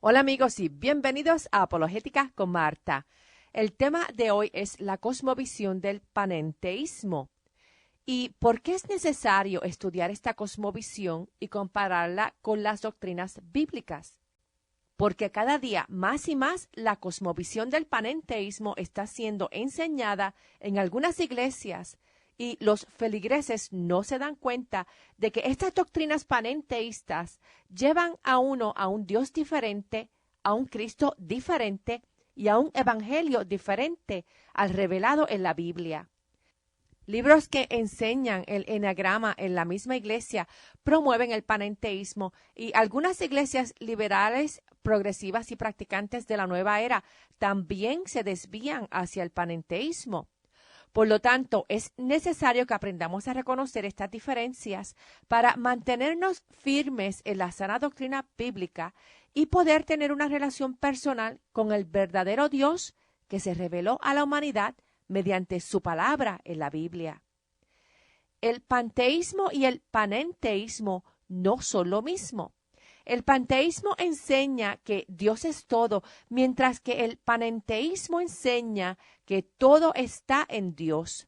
Hola amigos y bienvenidos a Apologética con Marta. El tema de hoy es la cosmovisión del panenteísmo. ¿Y por qué es necesario estudiar esta cosmovisión y compararla con las doctrinas bíblicas? Porque cada día más y más la cosmovisión del panenteísmo está siendo enseñada en algunas iglesias y los feligreses no se dan cuenta de que estas doctrinas panenteístas llevan a uno a un Dios diferente, a un Cristo diferente y a un evangelio diferente al revelado en la Biblia. Libros que enseñan el enagrama en la misma iglesia promueven el panenteísmo y algunas iglesias liberales, progresivas y practicantes de la nueva era también se desvían hacia el panenteísmo. Por lo tanto, es necesario que aprendamos a reconocer estas diferencias para mantenernos firmes en la sana doctrina bíblica y poder tener una relación personal con el verdadero Dios que se reveló a la humanidad mediante su palabra en la Biblia. El panteísmo y el panenteísmo no son lo mismo. El panteísmo enseña que Dios es todo, mientras que el panenteísmo enseña que todo está en Dios.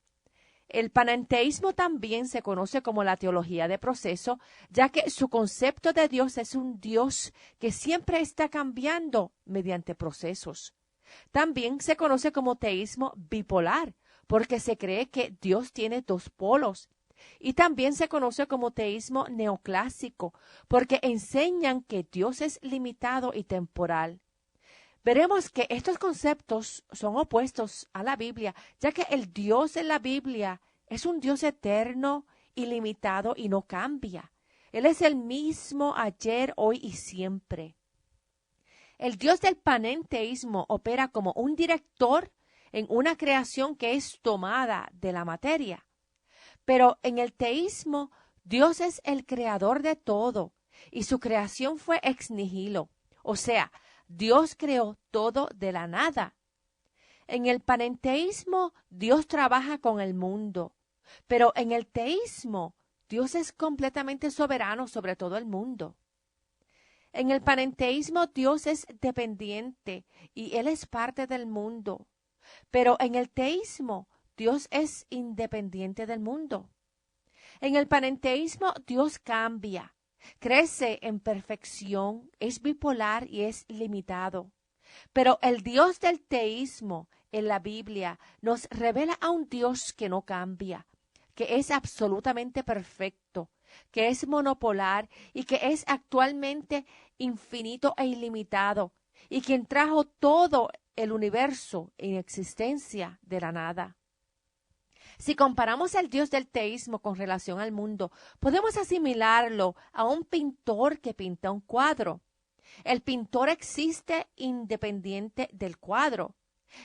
El panenteísmo también se conoce como la teología de proceso, ya que su concepto de Dios es un Dios que siempre está cambiando mediante procesos. También se conoce como teísmo bipolar, porque se cree que Dios tiene dos polos. Y también se conoce como teísmo neoclásico, porque enseñan que Dios es limitado y temporal. Veremos que estos conceptos son opuestos a la Biblia, ya que el Dios en la Biblia es un Dios eterno, ilimitado y no cambia. Él es el mismo ayer, hoy y siempre. El Dios del panenteísmo opera como un director en una creación que es tomada de la materia. Pero en el teísmo, Dios es el creador de todo y su creación fue ex nihilo, o sea, Dios creó todo de la nada. En el panenteísmo, Dios trabaja con el mundo, pero en el teísmo, Dios es completamente soberano sobre todo el mundo. En el panenteísmo, Dios es dependiente y Él es parte del mundo, pero en el teísmo, Dios es independiente del mundo. En el panenteísmo, Dios cambia, crece en perfección, es bipolar y es limitado. Pero el Dios del teísmo en la Biblia nos revela a un Dios que no cambia, que es absolutamente perfecto, que es monopolar y que es actualmente infinito e ilimitado, y quien trajo todo el universo en existencia de la nada. Si comparamos al Dios del teísmo con relación al mundo, podemos asimilarlo a un pintor que pinta un cuadro. El pintor existe independiente del cuadro.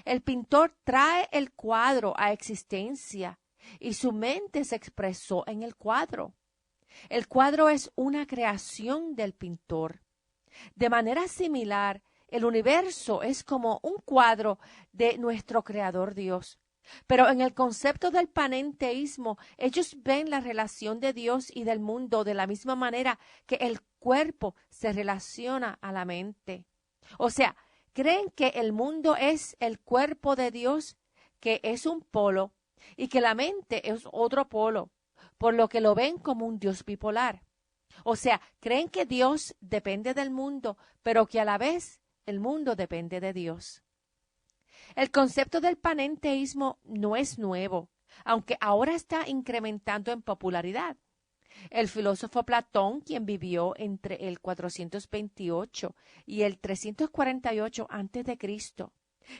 El pintor trae el cuadro a existencia y su mente se expresó en el cuadro. El cuadro es una creación del pintor. De manera similar, el universo es como un cuadro de nuestro creador Dios. Pero en el concepto del panenteísmo, ellos ven la relación de Dios y del mundo de la misma manera que el cuerpo se relaciona a la mente. O sea, creen que el mundo es el cuerpo de Dios, que es un polo, y que la mente es otro polo, por lo que lo ven como un Dios bipolar. O sea, creen que Dios depende del mundo, pero que a la vez el mundo depende de Dios. El concepto del panenteísmo no es nuevo, aunque ahora está incrementando en popularidad. El filósofo Platón, quien vivió entre el 428 y el 348 a.C.,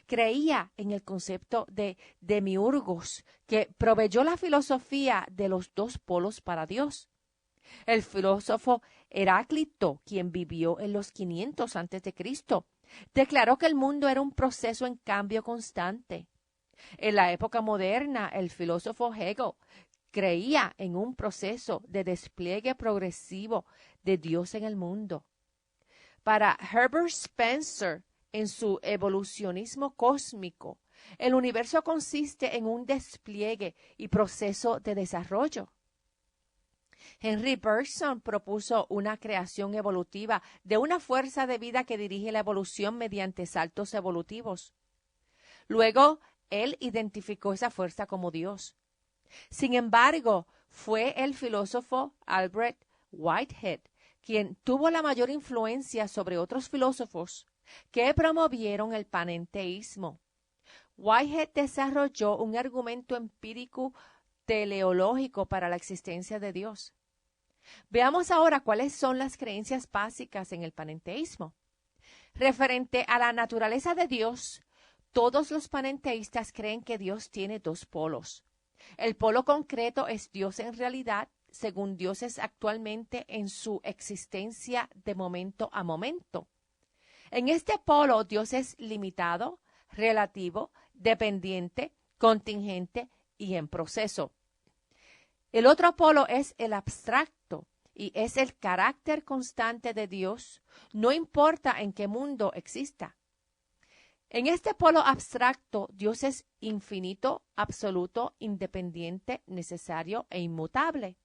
creía en el concepto de demiurgos, que proveyó la filosofía de los dos polos para Dios. El filósofo Heráclito, quien vivió en los 500 a.C., declaró que el mundo era un proceso en cambio constante. En la época moderna, el filósofo Hegel creía en un proceso de despliegue progresivo de Dios en el mundo. Para Herbert Spencer, en su evolucionismo cósmico, el universo consiste en un despliegue y proceso de desarrollo. Henry Bergson propuso una creación evolutiva de una fuerza de vida que dirige la evolución mediante saltos evolutivos. Luego, él identificó esa fuerza como Dios. Sin embargo, fue el filósofo Albert Whitehead quien tuvo la mayor influencia sobre otros filósofos que promovieron el panenteísmo. Whitehead desarrolló un argumento empírico teleológico para la existencia de Dios. Veamos ahora cuáles son las creencias básicas en el panenteísmo. Referente a la naturaleza de Dios, todos los panenteístas creen que Dios tiene dos polos. El polo concreto es Dios en realidad, según Dios es actualmente en su existencia de momento a momento. En este polo, Dios es limitado, relativo, dependiente, contingente y en proceso. El otro polo es el abstracto y es el carácter constante de Dios, no importa en qué mundo exista. En este polo abstracto, Dios es infinito, absoluto, independiente, necesario e inmutable.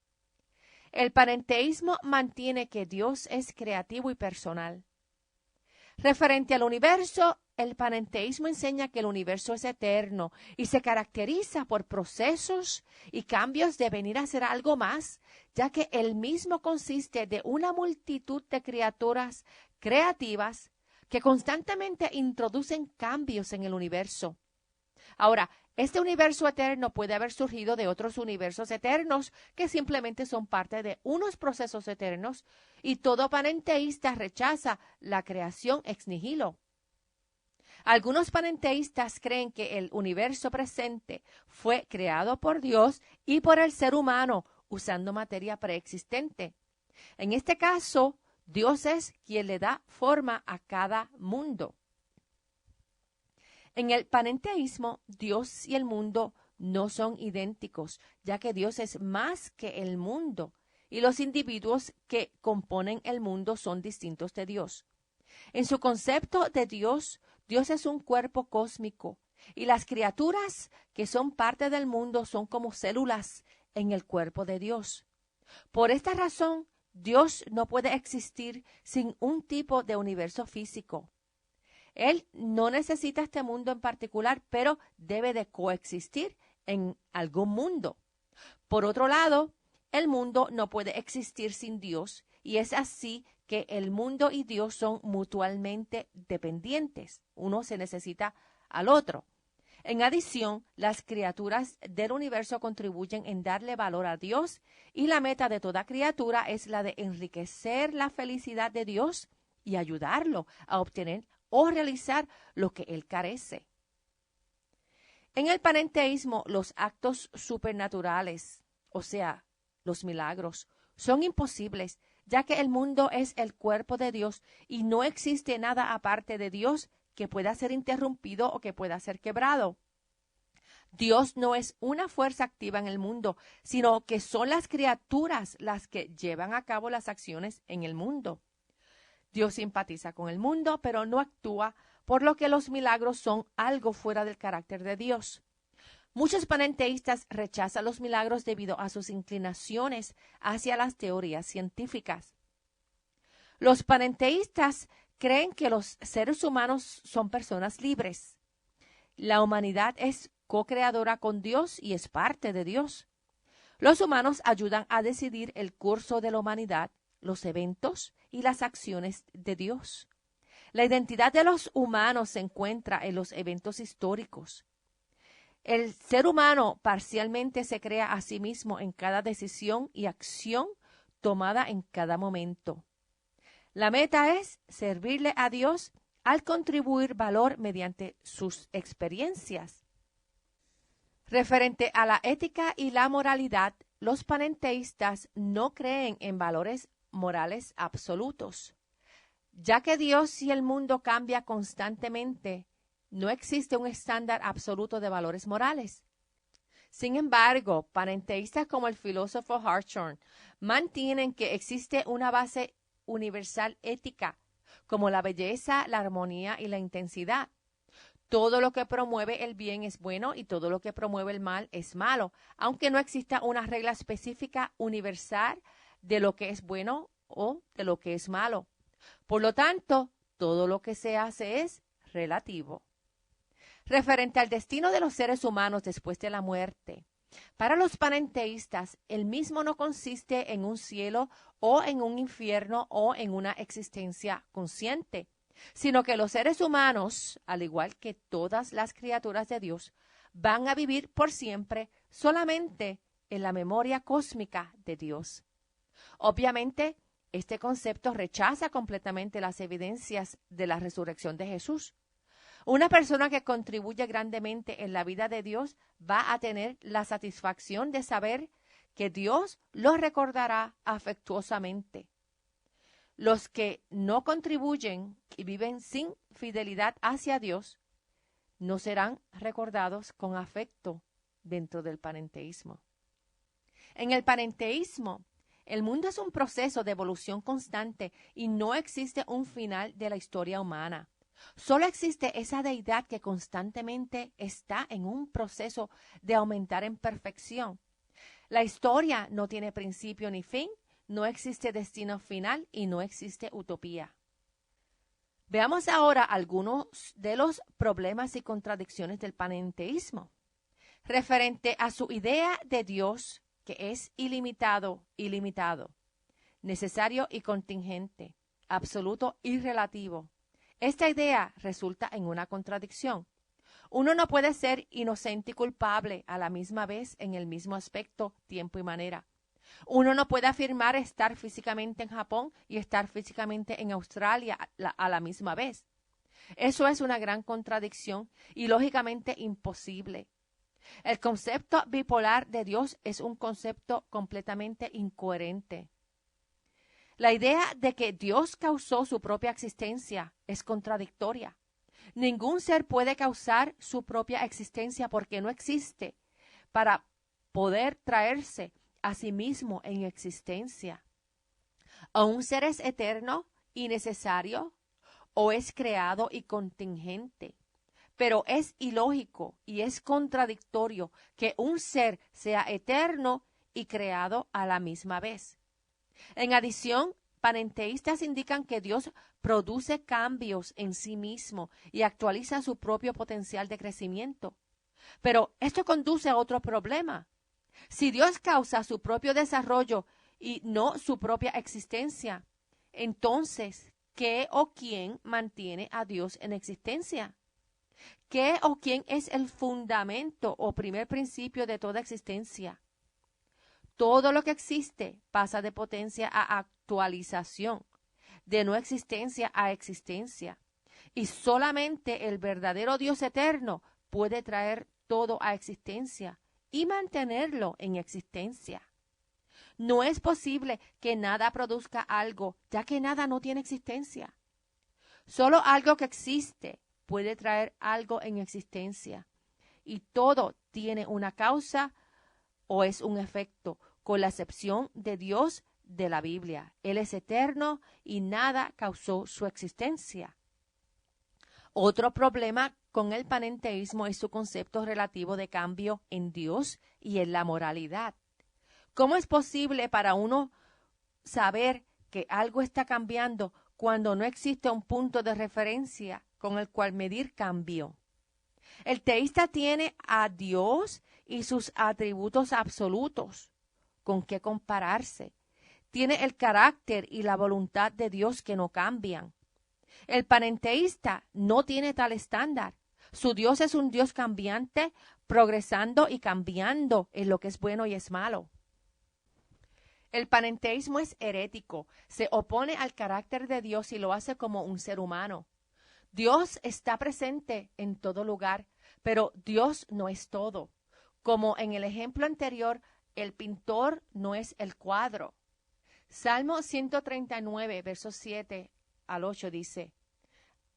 El panenteísmo mantiene que Dios es creativo y personal. Referente al universo, el panenteísmo enseña que el universo es eterno y se caracteriza por procesos y cambios de venir a ser algo más, ya que el mismo consiste de una multitud de criaturas creativas que constantemente introducen cambios en el universo. Ahora, este universo eterno puede haber surgido de otros universos eternos que simplemente son parte de unos procesos eternos y todo panenteísta rechaza la creación ex nihilo. Algunos panenteístas creen que el universo presente fue creado por Dios y por el ser humano usando materia preexistente. En este caso, Dios es quien le da forma a cada mundo. En el panenteísmo, Dios y el mundo no son idénticos, ya que Dios es más que el mundo y los individuos que componen el mundo son distintos de Dios. En su concepto de Dios, Dios es un cuerpo cósmico y las criaturas que son parte del mundo son como células en el cuerpo de Dios. Por esta razón, Dios no puede existir sin un tipo de universo físico. Él no necesita este mundo en particular, pero debe de coexistir en algún mundo. Por otro lado, el mundo no puede existir sin Dios y es así que el mundo y Dios son mutuamente dependientes. Uno se necesita al otro. En adición, las criaturas del universo contribuyen en darle valor a Dios y la meta de toda criatura es la de enriquecer la felicidad de Dios y ayudarlo a obtener o realizar lo que él carece. En el panenteísmo, los actos supernaturales, o sea, los milagros, son imposibles, ya que el mundo es el cuerpo de Dios y no existe nada aparte de Dios que pueda ser interrumpido o que pueda ser quebrado. Dios no es una fuerza activa en el mundo, sino que son las criaturas las que llevan a cabo las acciones en el mundo. Dios simpatiza con el mundo, pero no actúa, por lo que los milagros son algo fuera del carácter de Dios. Muchos panenteístas rechazan los milagros debido a sus inclinaciones hacia las teorías científicas. Los panenteístas creen que los seres humanos son personas libres. La humanidad es co-creadora con Dios y es parte de Dios. Los humanos ayudan a decidir el curso de la humanidad, los eventos y las acciones de Dios. La identidad de los humanos se encuentra en los eventos históricos. El ser humano parcialmente se crea a sí mismo en cada decisión y acción tomada en cada momento. La meta es servirle a Dios al contribuir valor mediante sus experiencias. Referente a la ética y la moralidad, los panenteístas no creen en valores morales absolutos. Ya que Dios y el mundo cambia constantemente, no existe un estándar absoluto de valores morales. Sin embargo, panenteístas como el filósofo Hartshorne mantienen que existe una base universal ética, como la belleza, la armonía y la intensidad. Todo lo que promueve el bien es bueno y todo lo que promueve el mal es malo, aunque no exista una regla específica universal de lo que es bueno o de lo que es malo. Por lo tanto, todo lo que se hace es relativo. Referente al destino de los seres humanos después de la muerte, para los panenteístas, el mismo no consiste en un cielo o en un infierno o en una existencia consciente, sino que los seres humanos, al igual que todas las criaturas de Dios, van a vivir por siempre solamente en la memoria cósmica de Dios. Obviamente, este concepto rechaza completamente las evidencias de la resurrección de Jesús. Una persona que contribuye grandemente en la vida de Dios va a tener la satisfacción de saber que Dios lo recordará afectuosamente. Los que no contribuyen y viven sin fidelidad hacia Dios no serán recordados con afecto dentro del panenteísmo. En el panenteísmo, el mundo es un proceso de evolución constante y no existe un final de la historia humana. Solo existe esa deidad que constantemente está en un proceso de aumentar en perfección. La historia no tiene principio ni fin, no existe destino final y no existe utopía. Veamos ahora algunos de los problemas y contradicciones del panenteísmo. Referente a su idea de Dios, que es ilimitado, necesario y contingente, absoluto y relativo. Esta idea resulta en una contradicción. Uno no puede ser inocente y culpable a la misma vez en el mismo aspecto, tiempo y manera. Uno no puede afirmar estar físicamente en Japón y estar físicamente en Australia a la misma vez. Eso es una gran contradicción y lógicamente imposible. El concepto bipolar de Dios es un concepto completamente incoherente. La idea de que Dios causó su propia existencia es contradictoria. Ningún ser puede causar su propia existencia porque no existe para poder traerse a sí mismo en existencia. O un ser es eterno y necesario, o es creado y contingente. Pero es ilógico y es contradictorio que un ser sea eterno y creado a la misma vez. En adición, panenteístas indican que Dios produce cambios en sí mismo y actualiza su propio potencial de crecimiento. Pero esto conduce a otro problema. Si Dios causa su propio desarrollo y no su propia existencia, entonces, ¿qué o quién mantiene a Dios en existencia? ¿Qué o quién es el fundamento o primer principio de toda existencia? Todo lo que existe pasa de potencia a actualización, de no existencia a existencia. Y solamente el verdadero Dios eterno puede traer todo a existencia y mantenerlo en existencia. No es posible que nada produzca algo, ya que nada no tiene existencia. Solo algo que existe puede traer algo en existencia. Y todo tiene una causa o es un efecto, con la excepción de Dios de la Biblia. Él es eterno y nada causó su existencia. Otro problema con el panenteísmo es su concepto relativo de cambio en Dios y en la moralidad. ¿Cómo es posible para uno saber que algo está cambiando cuando no existe un punto de referencia con el cual medir cambio? El teísta tiene a Dios y sus atributos absolutos con qué compararse. Tiene el carácter y la voluntad de Dios que no cambian. El panenteísta no tiene tal estándar. Su Dios es un Dios cambiante, progresando y cambiando en lo que es bueno y es malo. El panenteísmo es herético, se opone al carácter de Dios y lo hace como un ser humano. Dios está presente en todo lugar, pero Dios no es todo. Como en el ejemplo anterior, el pintor no es el cuadro. Salmo 139, versos 7 al 8 dice: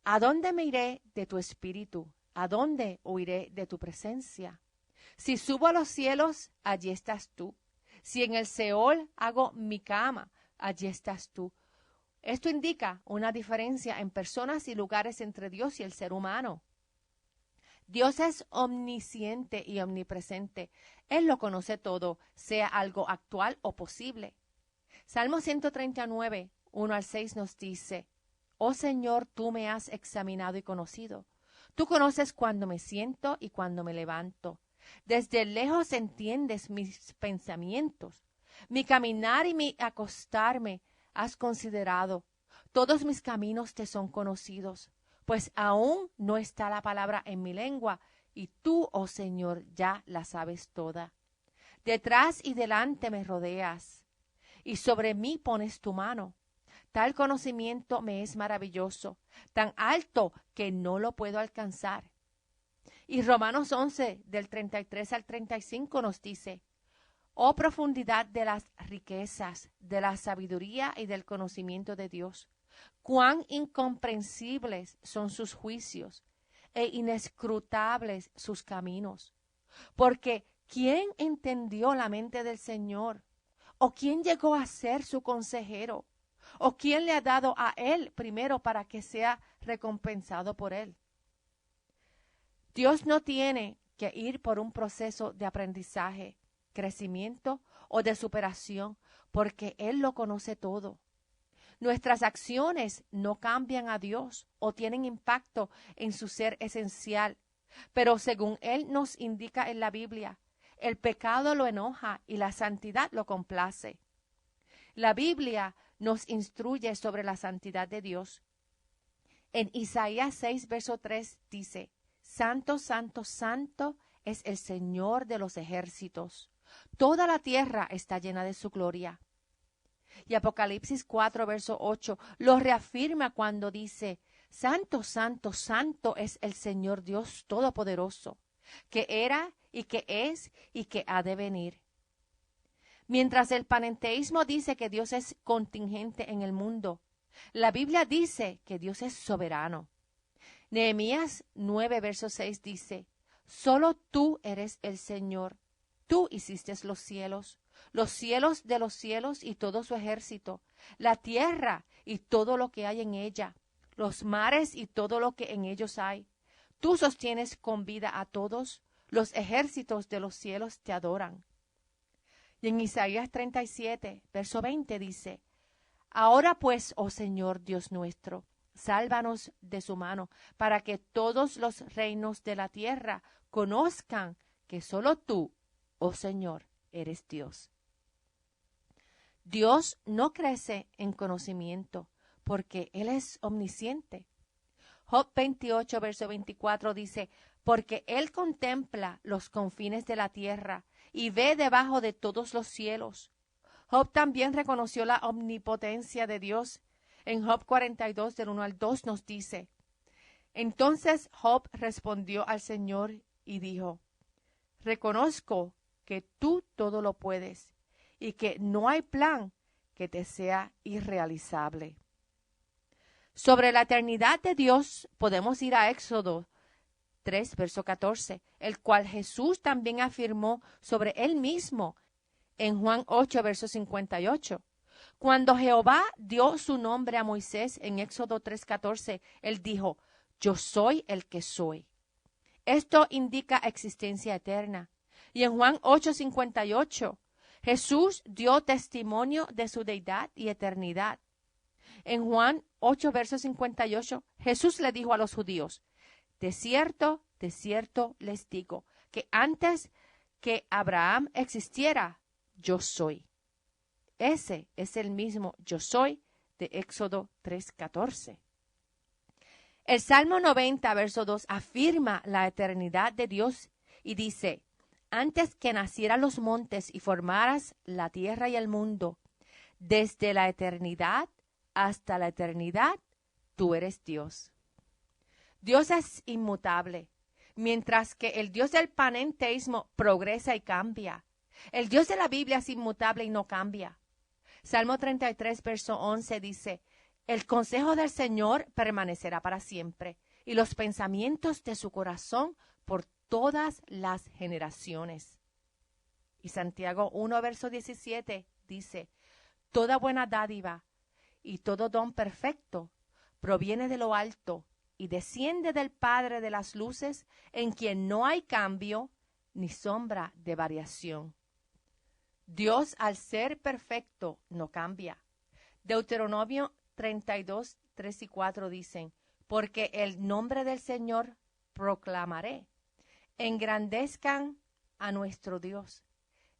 ¿A dónde me iré de tu espíritu? ¿A dónde huiré de tu presencia? Si subo a los cielos, allí estás tú. Si en el Seol hago mi cama, allí estás tú. Esto indica una diferencia en personas y lugares entre Dios y el ser humano. Dios es omnisciente y omnipresente. Él lo conoce todo, sea algo actual o posible. Salmo 139, 1 al 6 nos dice, Oh Señor, tú me has examinado y conocido. Tú conoces cuando me siento y cuando me levanto. Desde lejos entiendes mis pensamientos. Mi caminar y mi acostarme has considerado. Todos mis caminos te son conocidos, pues aún no está la palabra en mi lengua, y tú, oh Señor, ya la sabes toda. Detrás y delante me rodeas, y sobre mí pones tu mano. Tal conocimiento me es maravilloso, tan alto que no lo puedo alcanzar. Y Romanos 11, del 33 al 35 nos dice, Oh profundidad de las riquezas, de la sabiduría y del conocimiento de Dios, cuán incomprensibles son sus juicios e inescrutables sus caminos. Porque ¿quién entendió la mente del Señor? ¿O quién llegó a ser su consejero? ¿O quién le ha dado a él primero para que sea recompensado por él? Dios no tiene que ir por un proceso de aprendizaje, crecimiento o de superación, porque Él lo conoce todo. Nuestras acciones no cambian a Dios o tienen impacto en su ser esencial, pero según Él nos indica en la Biblia, el pecado lo enoja y la santidad lo complace. La Biblia nos instruye sobre la santidad de Dios. En Isaías 6, verso 3 dice, Santo, santo, santo es el Señor de los ejércitos. Toda la tierra está llena de su gloria. Y Apocalipsis 4, verso 8 lo reafirma cuando dice, Santo, santo, santo es el Señor Dios Todopoderoso, que era y que es y que ha de venir. Mientras el panenteísmo dice que Dios es contingente en el mundo, la Biblia dice que Dios es soberano. Nehemías 9, verso 6 dice, Solo tú eres el Señor. Tú hiciste los cielos de los cielos y todo su ejército, la tierra y todo lo que hay en ella, los mares y todo lo que en ellos hay. Tú sostienes con vida a todos, los ejércitos de los cielos te adoran. Y en Isaías 37, verso 20 dice, Ahora pues, oh Señor Dios nuestro, sálvanos de su mano, para que todos los reinos de la tierra conozcan que solo tú, oh Señor, eres Dios. Dios no crece en conocimiento, porque Él es omnisciente. Job 28, verso 24 dice, porque Él contempla los confines de la tierra y ve debajo de todos los cielos. Job también reconoció la omnipotencia de Dios. En Job 42, del 1 al 2 nos dice, Entonces Job respondió al Señor y dijo, Reconozco que tú todo lo puedes y que no hay plan que te sea irrealizable. Sobre la eternidad de Dios podemos ir a Éxodo 3, verso 14, el cual Jesús también afirmó sobre él mismo en Juan 8, verso 58. Cuando Jehová dio su nombre a Moisés en Éxodo 3:14, él dijo, Yo soy el que soy. Esto indica existencia eterna. Y en Juan 8:58, Jesús dio testimonio de su deidad y eternidad. En Juan 8, verso 58, Jesús le dijo a los judíos, de cierto les digo, que antes que Abraham existiera, yo soy. Ese es el mismo yo soy de Éxodo 3:14. El Salmo 90, verso 2, afirma la eternidad de Dios y dice, antes que nacieran los montes y formaras la tierra y el mundo, desde la eternidad hasta la eternidad, tú eres Dios. Dios es inmutable, mientras que el Dios del panenteísmo progresa y cambia. El Dios de la Biblia es inmutable y no cambia. Salmo 33, verso 11 dice, el consejo del Señor permanecerá para siempre, y los pensamientos de su corazón por todas las generaciones. Y Santiago 1, verso 17 dice, toda buena dádiva y todo don perfecto proviene de lo alto y desciende del Padre de las luces, en quien no hay cambio ni sombra de variación. Dios, al ser perfecto, no cambia. Deuteronomio 32, 3 y 4 dicen, porque el nombre del Señor proclamaré. Engrandezcan a nuestro Dios.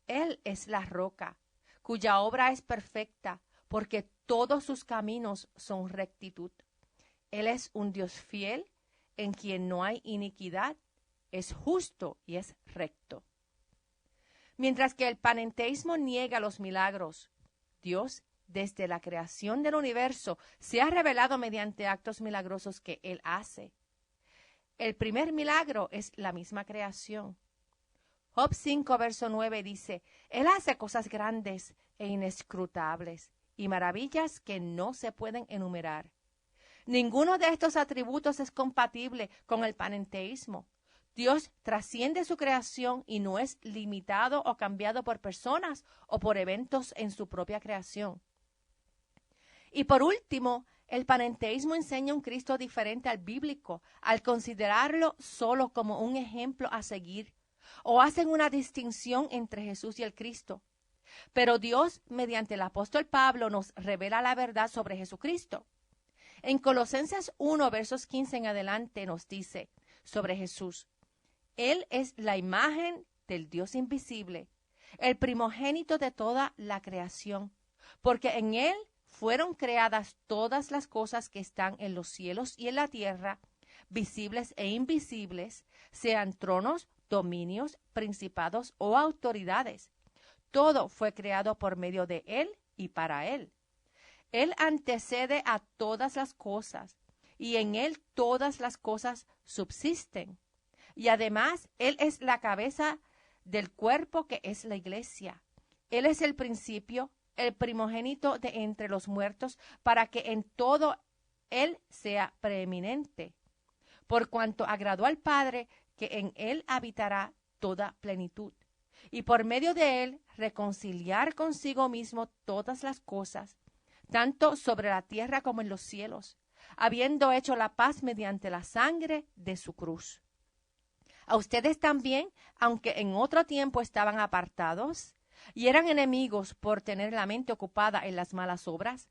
Él es la roca, cuya obra es perfecta, porque todos sus caminos son rectitud. Él es un Dios fiel, en quien no hay iniquidad, es justo y es recto. Mientras que el panenteísmo niega los milagros, Dios, desde la creación del universo, se ha revelado mediante actos milagrosos que Él hace. El primer milagro es la misma creación. Job 5, verso 9 dice, Él hace cosas grandes e inescrutables y maravillas que no se pueden enumerar. Ninguno de estos atributos es compatible con el panenteísmo. Dios trasciende su creación y no es limitado o cambiado por personas o por eventos en su propia creación. Y por último, el panenteísmo enseña un Cristo diferente al bíblico, al considerarlo solo como un ejemplo a seguir, o hacen una distinción entre Jesús y el Cristo. Pero Dios, mediante el apóstol Pablo, nos revela la verdad sobre Jesucristo. En Colosenses 1, versos 15 en adelante, nos dice sobre Jesús, Él es la imagen del Dios invisible, el primogénito de toda la creación, porque en Él fueron creadas todas las cosas que están en los cielos y en la tierra, visibles e invisibles, sean tronos, dominios, principados o autoridades. Todo fue creado por medio de Él y para Él. Él antecede a todas las cosas, y en Él todas las cosas subsisten. Y además, Él es la cabeza del cuerpo que es la iglesia. Él es el principio, el primogénito de entre los muertos, para que en todo Él sea preeminente. Por cuanto agradó al Padre, que en Él habitará toda plenitud. Y por medio de Él reconciliar consigo mismo todas las cosas, tanto sobre la tierra como en los cielos, habiendo hecho la paz mediante la sangre de su cruz. A ustedes también, aunque en otro tiempo estaban apartados y eran enemigos por tener la mente ocupada en las malas obras,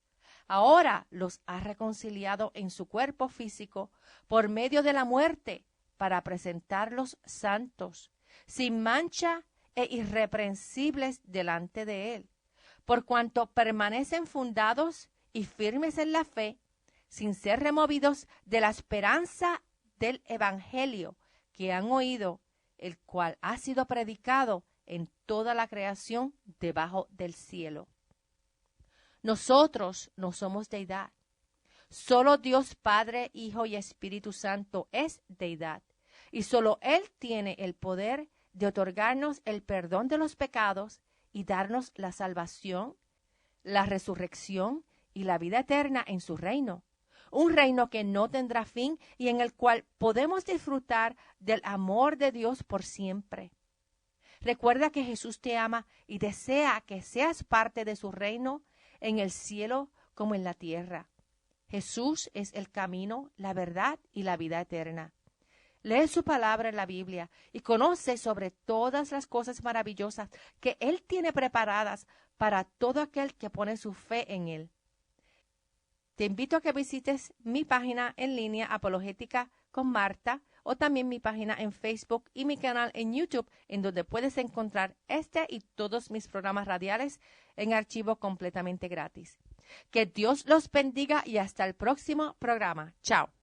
ahora los ha reconciliado en su cuerpo físico por medio de la muerte, para presentarlos santos, sin mancha e irreprensibles delante de Él, por cuanto permanecen fundados y firmes en la fe, sin ser removidos de la esperanza del Evangelio que han oído, el cual ha sido predicado en toda la creación debajo del cielo. Nosotros no somos deidad. Solo Dios Padre, Hijo y Espíritu Santo es deidad, y solo Él tiene el poder de otorgarnos el perdón de los pecados y darnos la salvación, la resurrección y la vida eterna en su reino. Un reino que no tendrá fin y en el cual podemos disfrutar del amor de Dios por siempre. Recuerda que Jesús te ama y desea que seas parte de su reino en el cielo como en la tierra. Jesús es el camino, la verdad y la vida eterna. Lee su palabra en la Biblia y conoce sobre todas las cosas maravillosas que Él tiene preparadas para todo aquel que pone su fe en Él. Te invito a que visites mi página en línea Apologética con Marta, o también mi página en Facebook y mi canal en YouTube, en donde puedes encontrar este y todos mis programas radiales en archivo completamente gratis. Que Dios los bendiga y hasta el próximo programa. Chao.